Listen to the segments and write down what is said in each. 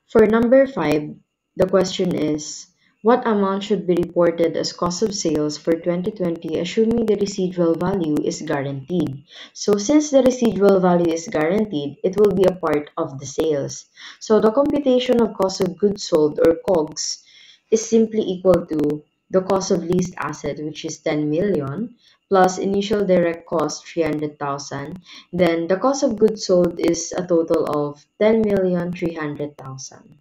For number 5, the question is, what amount should be reported as cost of sales for 2020 assuming the residual value is guaranteed? So since the residual value is guaranteed, it will be a part of the sales. So the computation of cost of goods sold or COGS is simply equal to the cost of leased asset, which is 10 million, plus initial direct cost 300,000. Then the cost of goods sold is a total of 10,300,000.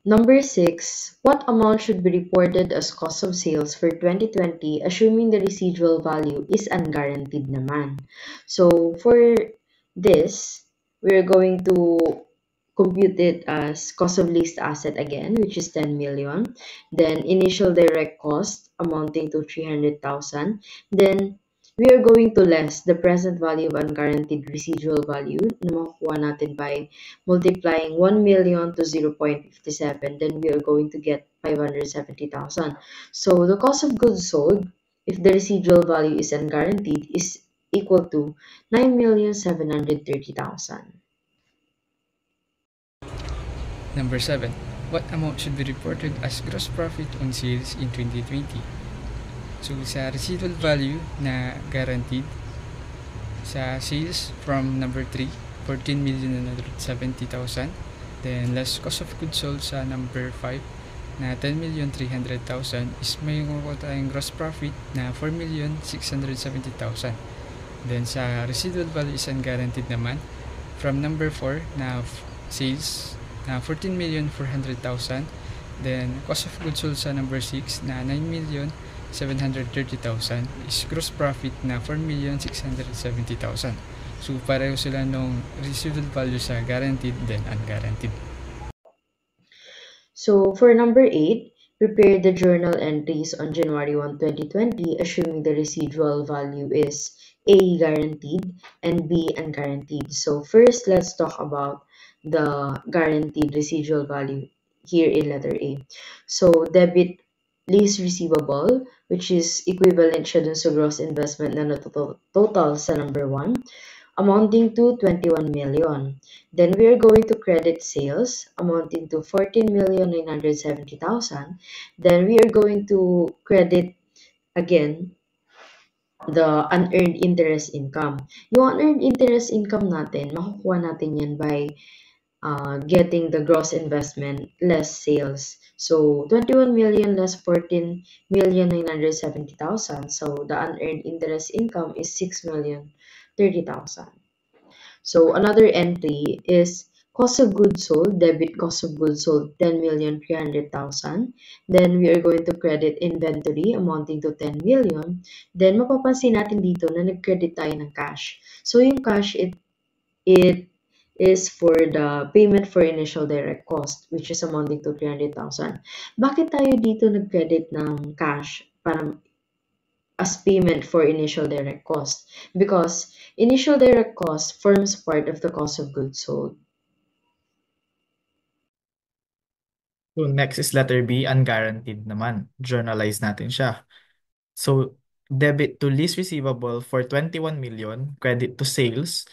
Number 6, what amount should be reported as cost of sales for 2020 assuming the residual value is unguaranteed naman? So for this, we're going to compute it as cost of leased asset again, which is 10 million. Then initial direct cost amounting to 300,000. Then we are going to less the present value of unguaranteed residual value na makukuha natin by multiplying 1 million to 0.57. Then we are going to get 570,000. So the cost of goods sold, if the residual value is unguaranteed, is equal to 9,730,000. Number 7. What amount should be reported as gross profit on sales in 2020? So sa residual value na guaranteed, sa sales from number 3, 14,970,000. Then less cost of goods sold sa number 5 na 10,300,000 is may makukuha tayong gross profit na 4,670,000. Then sa residual value is unguaranteed naman from number 4 na sales na 14,400,000. Then cost of goods sold sa number 6 na 9,730,000 is gross profit na 4,670,000. So pareho sila nung residual value sa guaranteed then unguaranteed. So for number 8, prepare the journal entries on January 1, 2020 assuming the residual value is A, guaranteed, and B, unguaranteed. So first, let's talk about the guaranteed residual value here in letter A. So debit lease receivable, which is equivalent siya dun sa gross investment na total sa number 1, amounting to 21 million. Then we are going to credit sales amounting to 14,970,000. Then we are going to credit again the unearned interest income. Yung unearned interest income natin, makukuha natin yan by getting the gross investment less sales. So 21 million less 14,970,000. So the unearned interest income is 6,030,000. So another entry is cost of goods sold, debit cost of goods sold 10,300,000. Then we are going to credit inventory amounting to 10 million. Then mapapansin natin dito na nag-credit tayo ng cash. So yung cash, it is for the payment for initial direct cost, which is amounting to 300,000. Bakit tayo dito nag-credit ng cash para as payment for initial direct cost? Because initial direct cost forms part of the cost of goods sold. So next is letter B, unguaranteed naman. Journalize natin siya. So debit to lease receivable for 21 million, credit to sales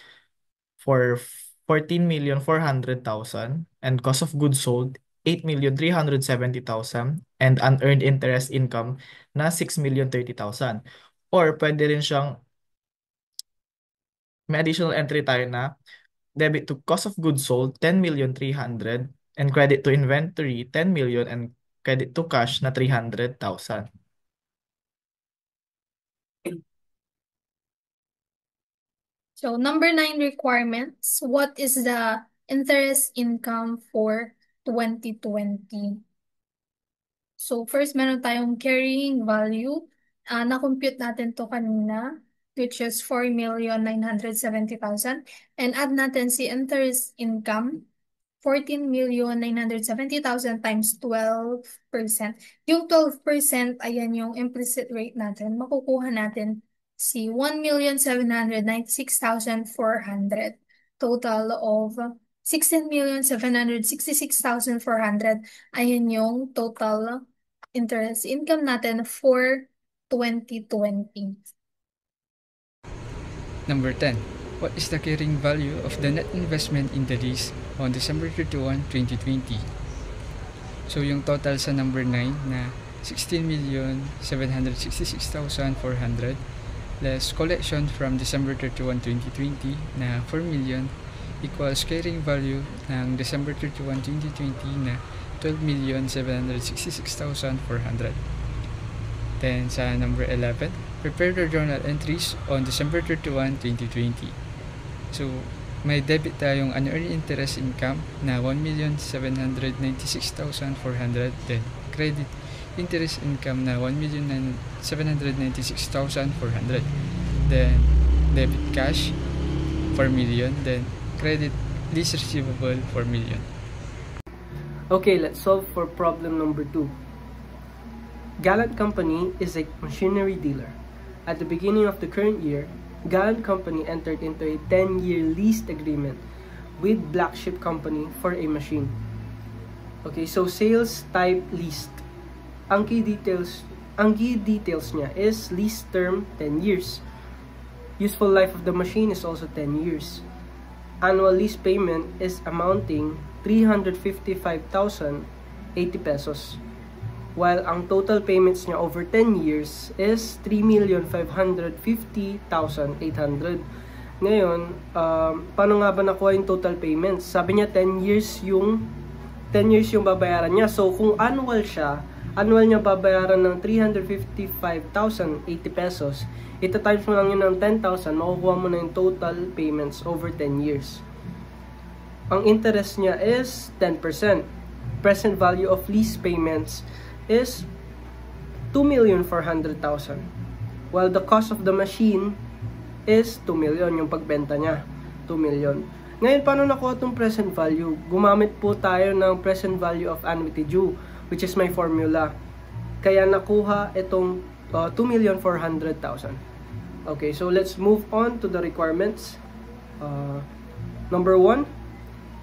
for 14,400,000, and cost of goods sold 8,370,000, and unearned interest income na 6,030,000. Or pwede rin siyang may additional entry tayo na debit to cost of goods sold 10,300,000, and credit to inventory 10 million, and credit to cash na 300,000. So number 9 requirements. What is the interest income for 2020? So first, meron tayong carrying value. Na-compute natin to kanina, which is 4,970,000. And add natin si interest income, 14,970,000 times 12%. Yung 12%, ayan yung implicit rate natin. Makukuha natin si 1,796,400. Total of 16,766,400. Ayan yung total interest income natin for 2020. Number 10. what is the carrying value of the net investment in the lease on December 31, 2020? So yung total sa number 9 na 16,766,400 less collection from December 31, 2020 na 4 million equals carrying value ng December 31, 2020 na 12,766,400. Then sa number 11, prepare the journal entries on December 31, 2020. So may debit tayong unearned interest income na 1,796,400, then credit interest income na 1,796,400, then debit cash 4 million, then credit lease receivable 4 million. Okay, let's solve for problem number 2. Gallant Company is a machinery dealer. At the beginning of the current year, Gallant Company entered into a 10-year lease agreement with Black Sheep Company for a machine. Okay, so sales type leased. Ang key details niya is lease term 10 years. Useful life of the machine is also 10 years. Annual lease payment is amounting 355,080 pesos. While ang total payments niya over 10 years is 3,550,800. Ngayon, paano nga ba nakuha yung total payments? Sabi niya 10 years yung babayaran niya. So kung annual siya, annual niya babayaran ng 355,080 pesos. Ito times mo lang yun ng 10,000, makukuha mo na yung total payments over 10 years. Ang interest niya is 10%. Present value of lease payments is 2,400,000. While the cost of the machine is 2 million, yung pagbenta niya, 2 million. Ngayon, paano nakuha itong present value? Gumamit po tayo ng present value of annuity due, which is my formula. Kaya nakuha itong 2,400,000. Okay, so let's move on to the requirements. Number 1,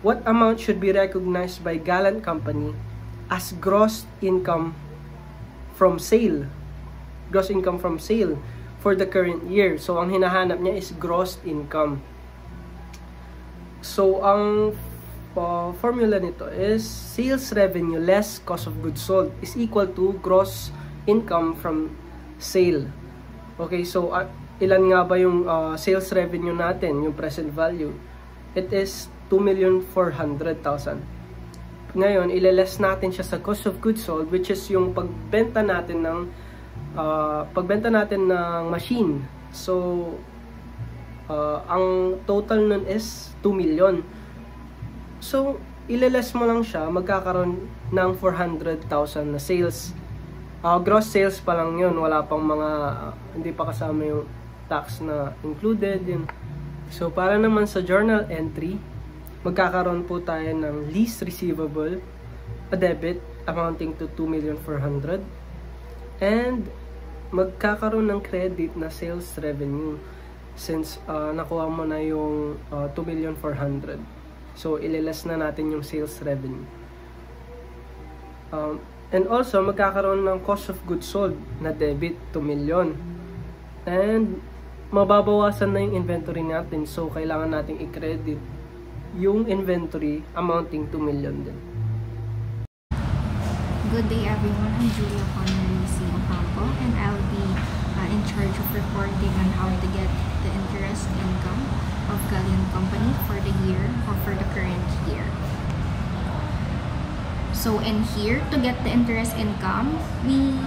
what amount should be recognized by Gallant Company as gross income from sale? Gross income from sale for the current year. So, ang hinahanap niya is gross income. So, ang formula nito is sales revenue less cost of goods sold is equal to gross income from sale. Okay, so ilan nga ba yung sales revenue natin, yung present value? It is 2,400,000. Ngayon, ileless natin siya sa cost of goods sold, which is yung pagbenta natin ng machine. So, ang total nun is 2 million. So, ileless mo lang siya, magkakaroon ng 400,000 na sales. Gross sales pa lang yun, wala pang mga, hindi pa kasama yung tax na included. Yun. So, para naman sa journal entry, magkakaroon po tayo ng lease receivable, a debit amounting to 2,400,000, and magkakaroon ng credit na sales revenue since nakuha mo na yung 2,400,000. So, ililess na natin yung sales revenue. And also, magkakaroon ng cost of goods sold na debit 2 million. And mababawasan na yung inventory natin. So, kailangan nating i-credit yung inventory amounting 2 million din. Good day everyone, I'm Julia Connery Ocampo and I'll be in charge of reporting on how to get the interest income of Gallant Company for the year or for the current year. So in here, to get the interest income, we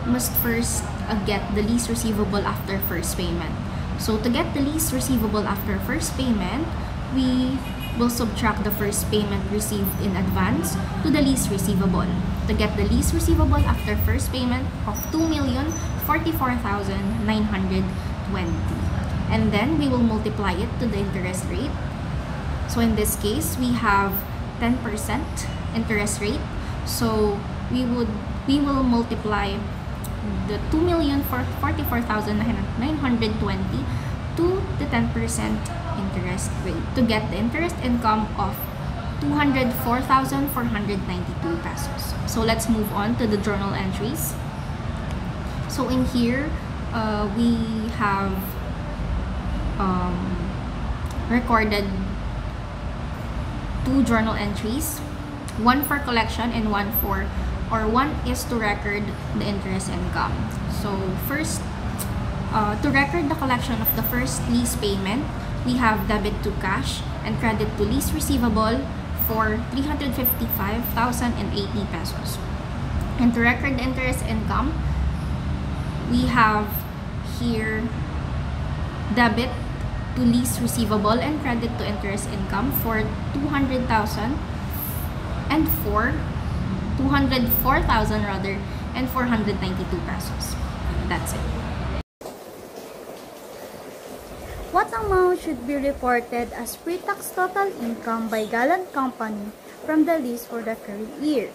must first get the lease receivable after first payment. So to get the lease receivable after first payment, we will subtract the first payment received in advance to the lease receivable. To get the lease receivable after first payment of 2,044,920. And then we will multiply it to the interest rate. So in this case, we have 10% interest rate. So we will multiply the 2,044,920 to the 10% interest rate to get the interest income of 204,492 pesos. So let's move on to the journal entries. So in here, we have recorded 2 journal entries, one for collection and one is to record the interest income. So first, to record the collection of the first lease payment, we have debit to cash and credit to lease receivable for 355,080 pesos. And to record the interest income, we have here debit to lease receivable and credit to interest income for 204,000 and 492 pesos. That's it. What amount should be reported as pre-tax total income by Gallant Company from the lease for the current year?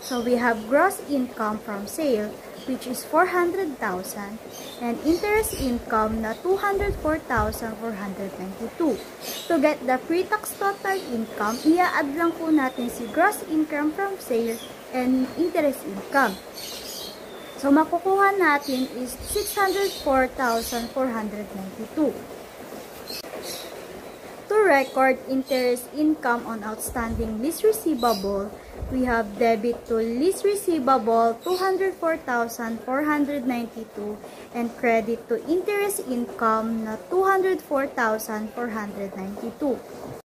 So we have gross income from sale, which is 400,000, and interest income na 204,492. To get the pre-tax total income, i-add lang po natin si gross income from sale and interest income. So makukuha natin is 604,492. To record interest income on outstanding lease receivable, we have debit to lease receivable 204,492 and credit to interest income na 204,492.